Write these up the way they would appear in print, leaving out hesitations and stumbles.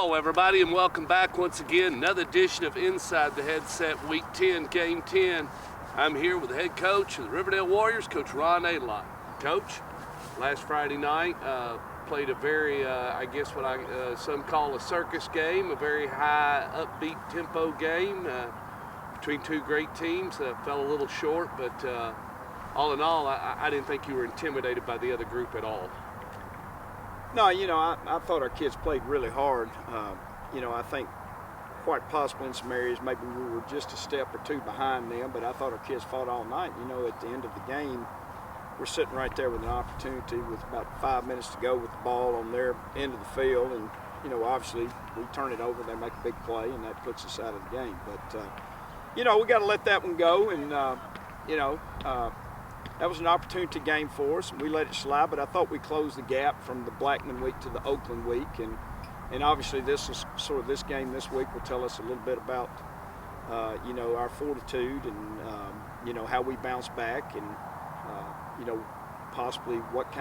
Hello everybody and welcome back once again. Another edition of Inside the Headset Week 10, Game 10. I'm here with the head coach of the Riverdale Warriors, Coach Ron Aydelott. Coach, last Friday night played a very, I guess what some call a circus game, a very high upbeat tempo game between two great teams. Fell a little short, but all in all, I didn't think you were intimidated by the other group at all. No, I thought our kids played really hard. I think quite possibly in some areas maybe we were just a step or two behind them, but I thought our kids fought all night. At the end of the game, we're sitting right there with an opportunity with about 5 minutes to go with the ball on their end of the field, and obviously we turn it over, they make a big play, and that puts us out of the game. But we got to let that one go, and that was an opportunity game for us, and we let it slide, but I thought we closed the gap from the Blackman week to the Oakland week, and obviously this game this week will tell us a little bit about, our fortitude and, how we bounce back and, possibly what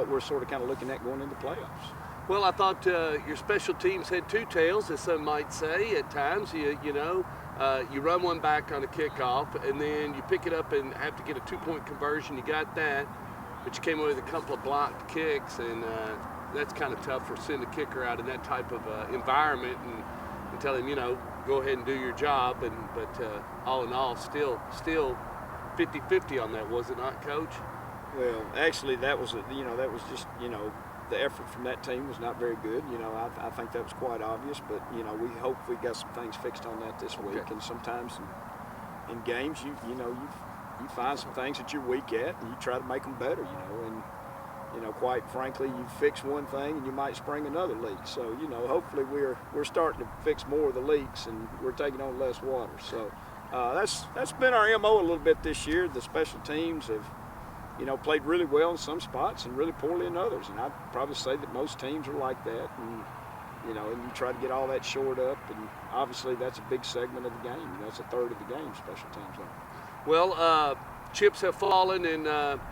we're sort of looking at going into the playoffs. Well, I thought your special teams had two tails, as some might say at times. You run one back on a kickoff, and then you pick it up and have to get a two-point conversion. You got that, but you came away with a couple of blocked kicks, and that's kind of tough for sending a kicker out in that type of environment and tell him, go ahead and do your job. But all in all, still 50-50 on that, was it not, Coach? Well, actually, that was just the effort from that team was not very good. I think that was quite obvious, but we hope we got some things fixed on that this week. Okay. And sometimes in games, you find some things that you're weak at, and you try to make them better. And quite frankly, you fix one thing, and you might spring another leak. So hopefully we're starting to fix more of the leaks, and we're taking on less water. So that's been our MO a little bit this year. The special teams have played really well in some spots and really poorly in others. And I'd probably say that most teams are like that. And, and you try to get all that shored up. And obviously that's a big segment of the game. That's a third of the game, special teams are. Well, chips have fallen, and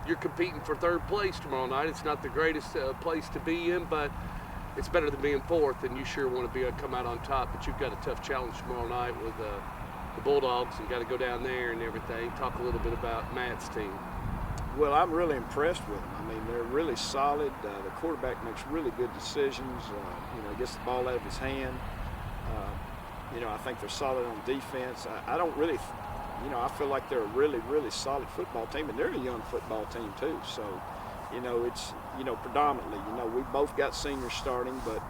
you're competing for third place tomorrow night. It's not the greatest place to be in, but it's better than being fourth, and you sure want to come out on top. But you've got a tough challenge tomorrow night with the Bulldogs, and got to go down there and everything. Talk a little bit about Matt's team. Well, I'm really impressed with them. I mean, they're really solid. The quarterback makes really good decisions. Gets the ball out of his hand. I think they're solid on defense. I don't really, I feel like they're a really, really solid football team, and they're a young football team too. So, it's, predominantly, we both got seniors starting, but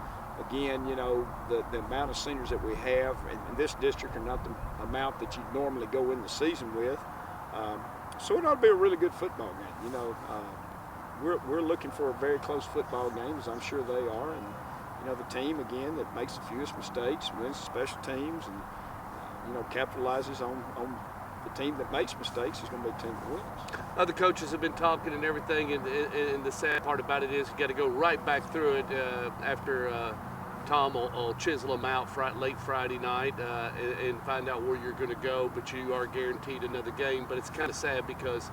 again, the amount of seniors that we have in this district are not the amount that you'd normally go in the season with. So it ought to be a really good football game. We're looking for a very close football game, as I'm sure they are. And the team again that makes the fewest mistakes wins the special teams, and capitalizes on the team that makes mistakes is going to be a team that wins. Other coaches have been talking and everything, and the sad part about it is you got to go right back through it after. Tom will chisel them out late Friday night and find out where you're going to go, but you are guaranteed another game. But it's kind of sad because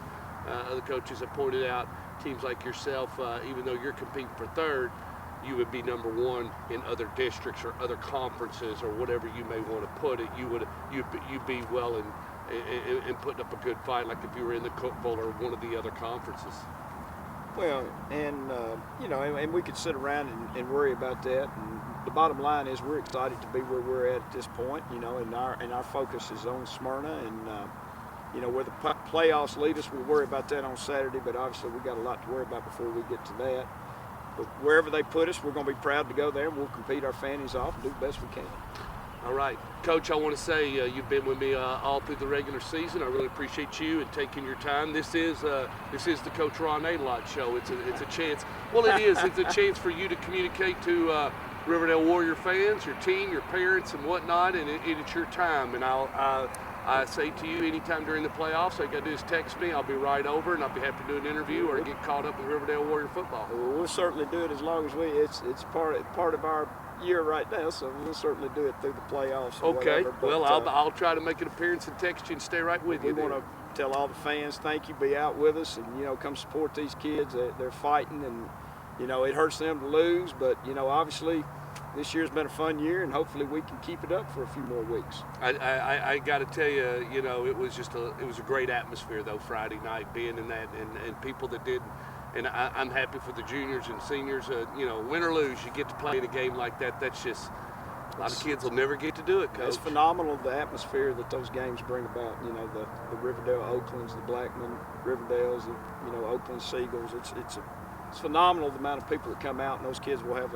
other coaches have pointed out teams like yourself, even though you're competing for third, you would be number one in other districts or other conferences or whatever you may want to put it. You'd be well in putting up a good fight, like if you were in the Cook Bowl or one of the other conferences. Well, and and we could sit around and worry about that. And the bottom line is we're excited to be where we're at this point. And our focus is on Smyrna, and where the playoffs lead us, we'll worry about that on Saturday. But obviously we got a lot to worry about before we get to that. But wherever they put us, we're going to be proud to go there, and we'll compete our fannies off and do the best we can. All right, Coach, I want to say you've been with me all through the regular season. I really appreciate you and taking your time. This is the Coach Ron Aydelott show. It's a chance. Well, it is. It's a chance for you to communicate to Riverdale Warrior fans, your team, your parents, and whatnot. And it's your time. And I say to you, anytime during the playoffs, all you got to do is text me. I'll be right over, and I'll be happy to do an interview or get caught up with Riverdale Warrior football. Well, we'll certainly do it as long as it's part of our year right now, so we'll certainly do it through the playoffs. Okay. Whatever, well, I'll try to make an appearance and text you and stay right with you. We want to tell all the fans thank you, be out with us, and come support these kids. They're fighting, and it hurts them to lose, but obviously this year's been a fun year, and hopefully we can keep it up for a few more weeks. I got to tell you, you know, it was a great atmosphere though Friday night, being in that, and people that did. And I'm happy for the juniors and seniors. You know, win or lose, you get to play in a game like that. That's just, a lot of kids will never get to do it, Coach. It's phenomenal, the atmosphere that those games bring about. You know, the Riverdale Oaklands, the Blackman Riverdales, the, you know, Oakland Seagulls. It's phenomenal the amount of people that come out, and those kids will have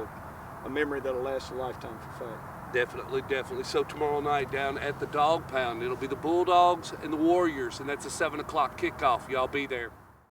a memory that'll last a lifetime for fact. Definitely, definitely. So tomorrow night down at the Dog Pound, it'll be the Bulldogs and the Warriors, and that's a 7 o'clock kickoff. Y'all be there.